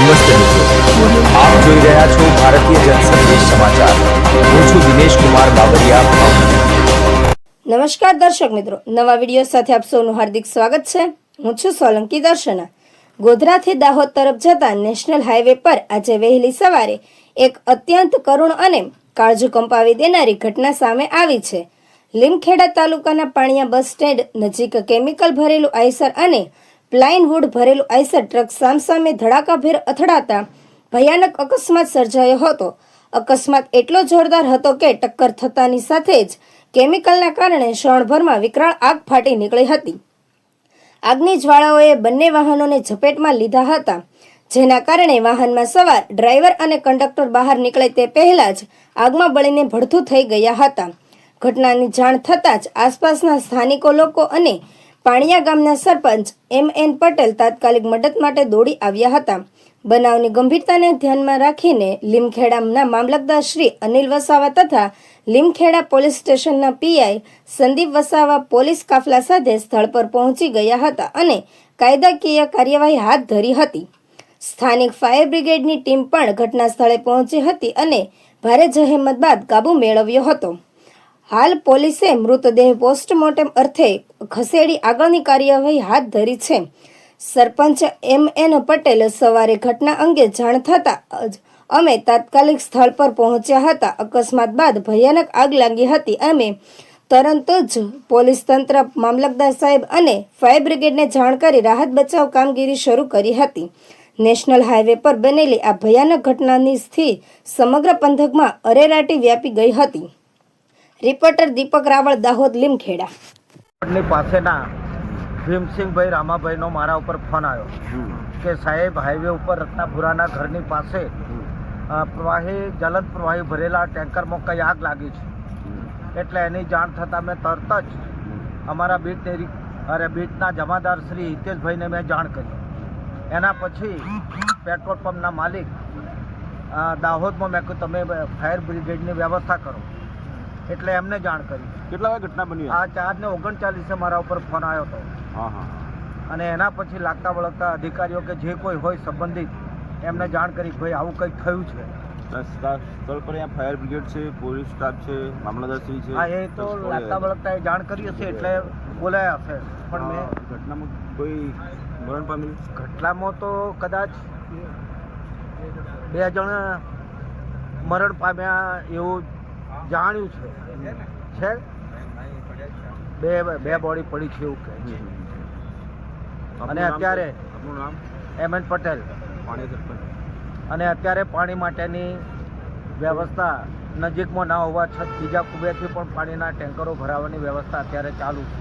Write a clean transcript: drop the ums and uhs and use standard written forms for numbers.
નમસ્તે મિત્રો, આપ જોઈ રહ્યા છો ભારતીય જનસંદેશ સમાચાર। હું છું દિનેશ કુમાર બાબરિયા, ભાવનગર। નમસ્કાર દર્શક મિત્રો, નવા વિડીયો સાથે આપ સૌનું હાર્દિક સ્વાગત છે। હું છું સોલંકી દર્શના। ગોધરાથી દાહોદ તરફ જતા નેશનલ હાઈવે પર આજે વહેલી સવારે એક અત્યંત કરુણ અને કાળજું કંપાવી દેનારી ઘટના સામે આવી છે। લીમખેડા તાલુકાના પાણીયા બસ સ્ટેન્ડ નજીક કેમિકલ ભરેલું આઈસર અને પ્લાયવુડ ભરેલું આઈસર ટ્રક સામસામે ધડાકાભેર અથડાતા ભયાનક અકસ્માત સર્જાયો હતો। અકસ્માત એટલો જોરદાર હતો કે ટક્કર થતાની સાથે જ કેમિકલના કારણે ક્ષણભરમાં વિકરાળ આગ ફાટી નીકળી હતી। આગની જ્વાળાઓએ બંને વાહનોને ઝપેટમાં લીધા હતા, જેના કારણે વાહનમાં સવાર ડ્રાઈવર અને કંડક્ટર બહાર નીકળે તે પહેલા જ આગમાં બળીને ભડથું થઈ ગયા હતા। ઘટનાની જાણ થતાં જ આસપાસના સ્થાનિકો લોકો અને પાણીયા ગામના સરપંચ MN પટેલ તાત્કાલિક મદદ માટે દોડી આવ્યા હતા। બનાવની ગંભીરતાને ધ્યાનમાં રાખીને લીમખેડાના મામલતદાર શ્રી અનિલ વસાવા તથા લીમખેડા પોલીસ સ્ટેશનના PI સંદીપ વસાવા પોલીસ કાફલા સાથે સ્થળ પર પહોંચી ગયા હતા અને કાયદાકીય કાર્યવાહી હાથ ધરી હતી। સ્થાનિક ફાયર બ્રિગેડની ટીમ પણ ઘટના સ્થળે પહોંચી હતી અને ભારે જહેમત બાદ કાબુ મેળવ્યો હતો। હાલ પોલીસે મૃતદેહ પોસ્ટમોર્ટમ અર્થે ખસેડી આગળની કાર્યવાહી હાથ ધરી છે। સરપંચ MN પટેલ સવારે ઘટના અંગે જાણ થતાં જ અમે તાત્કાલિક સ્થળ પર પહોંચ્યા હતા। અકસ્માત બાદ ભયાનક આગ લાગી હતી। અમે તરત જ પોલીસ તંત્ર, મામલતદાર સાહેબ અને ફાયર બ્રિગેડને જાણ કરી રાહત બચાવ કામગીરી શરૂ કરી હતી। નેશનલ હાઈવે પર બનેલી આ ભયાનક ઘટનાથી સમગ્ર પંથકમાં અરેરાટી વ્યાપી ગઈ હતી। રિપોર્ટર દીપક રાવળ, દાહોદ, લીમખેડા। પાસેના ભીમસિંહભાઈ રામાભાઈનો મારા ઉપર ફોન આવ્યો કે સાહેબ, હાઈવે ઉપર રત્નાપુરાના ઘરની પાસે જલદ પ્રવાહી ભરેલા ટેન્કરમાં કંઈ આગ લાગી છે। એટલે એની જાણ થતાં મેં તરત જ અમારા બીટના જમાદાર શ્રી હિતેશભાઈને મેં જાણ કરી। એના પછી પેટ્રોલ પંપના માલિક દાહોદમાં મેં કહ્યું તમે ફાયર બ્રિગેડની વ્યવસ્થા કરો, એટલે એમને જાણ કરી। કેટલા વાગે ઘટના બની? આ 4:39 મારા ઉપર ફોન આવ્યો હતો અને એના પછી લાગતા વળગતા અધિકારીઓ કે જે કોઈ હોય સંબંધિત એમને જાણ કરી, ભાઈ આવું કંઈક થયું છે। સ્થળ પર અહીંયા ફાયર બ્રિગેડ છે, પોલીસ સ્ટાફ છે, મામલતદારશ્રી છે। હા, એ તો લાગતા વળગતા એ જાણ કરી હશે એટલે બોલાયા હશે, પણ મેં ઘટનામાં કોઈ મરણ પામેલ? ઘટનામાં તો કદાચ 2 જણ મરણ પામ્યા એવું જાણ્યું છે। બે બોડી પડી છે એવું કહે છે। અને અત્યારે આપનું નામ? MN પટેલ, પાણી સરપંચ। અને અત્યારે પાણી માટેની વ્યવસ્થા નજીકમાં ના હોવા છતાં બીજા કુબેરથી પણ પાણીના ટેન્કરો ભરાવાની વ્યવસ્થા અત્યારે ચાલુ છે।